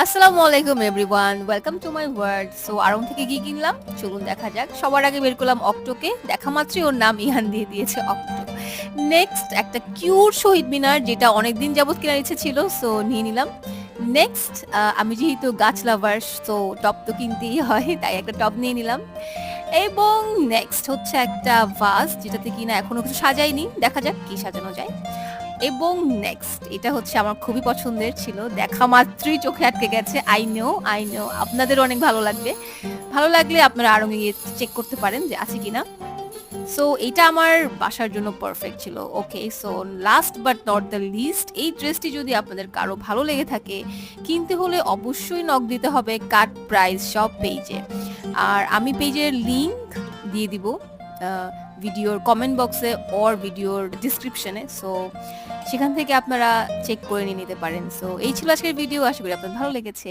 আসসালামু আলাইকুম everyone, welcome to my world. So আড়ং থেকে কি কিনলাম চলুন দেখা যাক। সবার আগে বের করলাম অক্টোকে, দেখা মাত্রই ওর নাম ইহান দিয়ে দিয়েছে অক্টো। নেক্সট একটা কিউট শহীদ মিনার, যেটা অনেকদিন যাবত কেনার ইচ্ছে ছিল, সো নিয়ে নিলাম। নেক্সট আমি যেহেতু গাছ লাভার, তো টব তো কিনতেই হয়, তাই একটা টব নিয়ে নিলাম। এবং নেক্সট হচ্ছে একটা ভাস, যেটাতে কিনা এখনো কিছু সাজাইনি, দেখা যাক কি সাজানো যায়। এবং নেক্সট এটা হচ্ছে আমার খুবই পছন্দের ছিল, দেখা মাত্রই চোখে আটকে গেছে। আই নো আপনাদের অনেক ভালো লাগবে। ভালো লাগলে আপনারা আরো গিয়ে চেক করতে পারেন যে আছে কিনা। সো এটা আমার বাসার জন্য পারফেক্ট ছিল। Okay, so last but not the least, এই ড্রেসটি যদি আপনাদের কারো ভালো লেগে থাকে, কিনতে হলে অবশ্যই নক দিতে হবে কাট প্রাইস সব পেজে। আর আমি পেজের লিংক দিয়ে দিব ভিডিওর কমেন্ট বক্সে অর ভিডিওর ডিসক্রিপশনে। সো সেখান থেকে আপনারা চেক করে নিয়ে নিতে পারেন। সো এই ছিল আজকের ভিডিও, আশা করি আপনাদের ভালো লেগেছে।